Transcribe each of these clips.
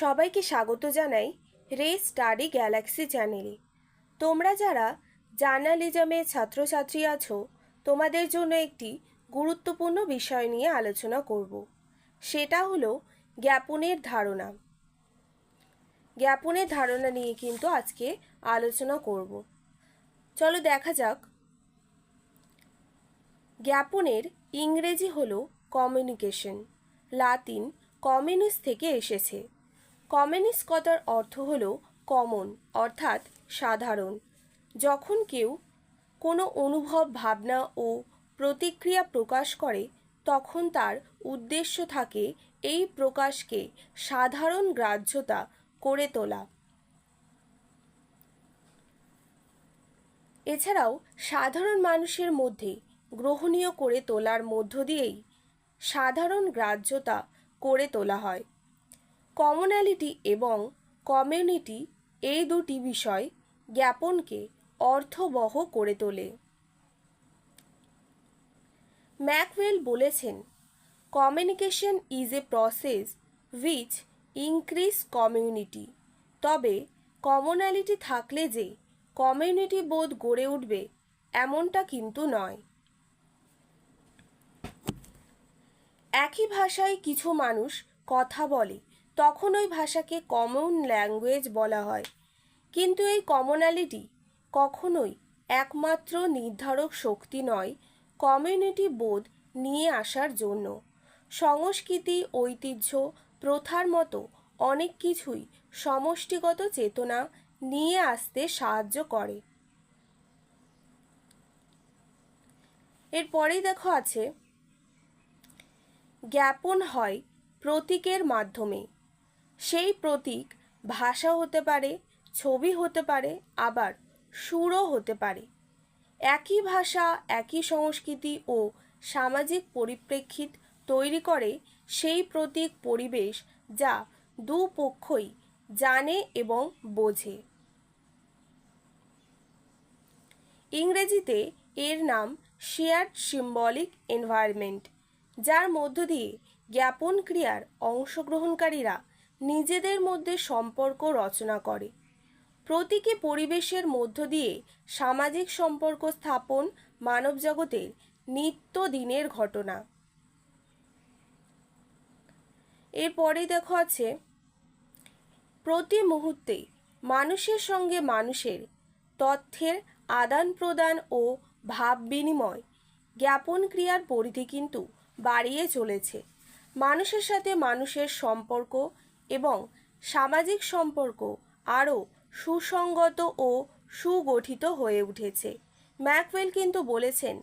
সবাইকে স্বাগত জানাই রে স্টাডি গ্যালাক্সি চ্যানেলে। তোমরা যারা জার্নালিজমের ছাত্রছাত্রী আছো, তোমাদের জন্য একটি গুরুত্বপূর্ণ বিষয় নিয়ে আলোচনা করব। সেটা হলো জ্ঞাপনের ধারণা। জ্ঞাপনের ধারণা নিয়ে কিন্তু আজকে আলোচনা করব। চলো দেখা যাক। জ্ঞাপনের ইংরেজি হলো কমিউনিকেশন, লাতিন কমিউনিস থেকে এসেছে। কমিউনিস কথার অর্থ হলো কমন, অর্থাৎ সাধারণ। যখন কেউ কোনো অনুভব, ভাবনা ও প্রতিক্রিয়া প্রকাশ করে তখন তার উদ্দেশ্য থাকে এই প্রকাশকে সাধারণ গ্রাহ্যতা করে তোলা। এছাড়াও সাধারণ মানুষের মধ্যে গ্রহণীয় করে তোলার মধ্য দিয়েই সাধারণ গ্রাহ্যতা করে তোলা হয়। কমনালিটি এবং কমিউনিটি এই দুটি বিষয় জ্ঞাপনকে অর্থবহ করে তোলে। ম্যাকওয়েল বলেছেন, communication is a process which increase community. তবে কমনালিটি থাকলে যে কমিউনিটি বোধ গড়ে উঠবে এমনটা কিন্তু নয়। একই ভাষায় কিছু মানুষ কথা বলে, তখন ওই ভাষাকে কমন ল্যাঙ্গুয়েজ বলা হয়। কিন্তু এই কমনালিটি কখনোই একমাত্র নির্ধারক শক্তি নয় কমিউনিটি বোধ নিয়ে আসার জন্য। সংস্কৃতি, ঐতিহ্য, প্রথার মতো অনেক কিছুই সমষ্টিগত চেতনা নিয়ে আসতে সাহায্য করে। এরপরেই দেখো আছে, জ্ঞাপন হয় প্রতীকের মাধ্যমে। সেই প্রতীক ভাষা হতে পারে, ছবি হতে পারে, আবার সুরও হতে পারে। একই ভাষা, একই সংস্কৃতি ও সামাজিক পরিপ্রেক্ষিত তৈরি করে সেই প্রতীক পরিবেশ যা দুপক্ষই জানে এবং বোঝে। ইংরেজিতে এর নাম শেয়ার্ড সিম্বলিক এনভায়রনমেন্ট, যার মধ্য দিয়ে জ্ঞাপন ক্রিয়ার অংশগ্রহণকারীরা নিজেদের মধ্যে সম্পর্ক রচনা করে। প্রতীকী পরিবেশের মধ্য দিয়ে সামাজিক সম্পর্ক স্থাপন মানবজগতের নিত্যদিনের ঘটনা। এরপরেই দেখো আছে, প্রতি মুহূর্তে মানুষের সঙ্গে মানুষের তথ্যের আদান প্রদান ও ভাব বিনিময় জ্ঞাপন ক্রিয়ার পরিধি কিন্তু বাড়িয়ে চলেছে। মানুষের সাথে মানুষের সম্পর্ক এবং সামাজিক সম্পর্ক আরও সুসংগত ও সুগঠিত হয়ে উঠেছে। ম্যাকওয়েল কিন্তু বলেছেন,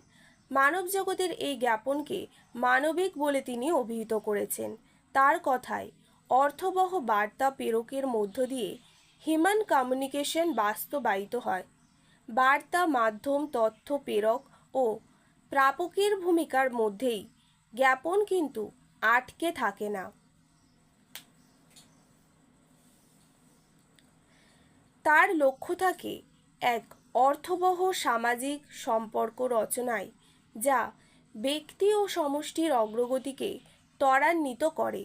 মানব জগতের এই জ্ঞাপনকে মানবিক বলে তিনি অভিহিত করেছেন। তার কথায় অর্থবহ বার্তা প্রেরকের মধ্য দিয়ে হিউম্যান কমিউনিকেশন বাস্তবায়িত হয়। বার্তা, মাধ্যম, তথ্য প্রেরক ও প্রাপকের ভূমিকার মধ্যেই জ্ঞাপন কিন্তু আটকে থাকে না। তার লক্ষ্য থাকে এক অর্থবহ সামাজিক সম্পর্ক রচনায়, যা ব্যক্তি ও সমষ্টির অগ্রগতিকে ত্বরান্বিত করে।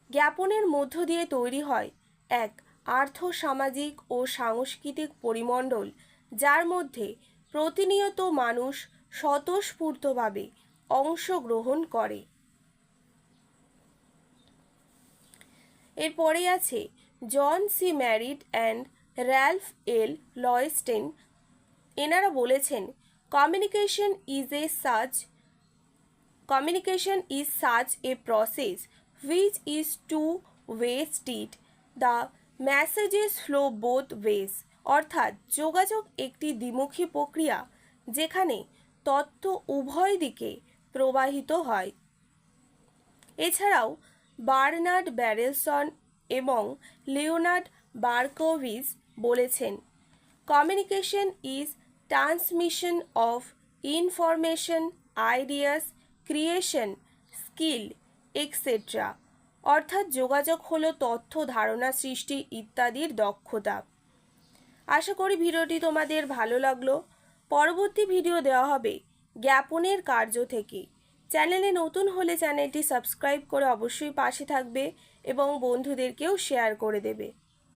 জ্ঞাপনের মধ্য দিয়ে তৈরি হয় এক আর্থসামাজিক ও সাংস্কৃতিক পরিমণ্ডল, যার মধ্যে প্রতিনিয়ত মানুষ স্বতঃস্ফূর্তভাবে অংশগ্রহণ করে। এরপরে আছে জন সি ম্যারিট অ্যান্ড র্যালফ এল লয়েস্টেন। এনারা বলেছেন, communication is such a process which is two-way street. The messages flow both ways. অর্থাৎ যোগাযোগ একটি দ্বিমুখী প্রক্রিয়া যেখানে তথ্য উভয় দিকে প্রবাহিত হয়। এছাড়াও বার্নার্ড ব্যারেলসন এবং লিওনার্ড বার্কোভিচ বলেছেন, communication is transmission of information, ideas, creation, skill, etcetera. অর্থাৎ যোগাযোগ হলো তথ্য, ধারণা সৃষ্টি ইত্যাদির দক্ষতা। আশা করি ভিডিওটি তোমাদের ভালো লাগলো। পরবর্তী ভিডিও দেওয়া হবে জ্ঞাপনের কার্য থেকে। চ্যানেলে নতুন হলে চ্যানেলটি সাবস্ক্রাইব করে অবশ্যই পাশে থাকবে এবং বন্ধুদেরকেও শেয়ার করে দেবে।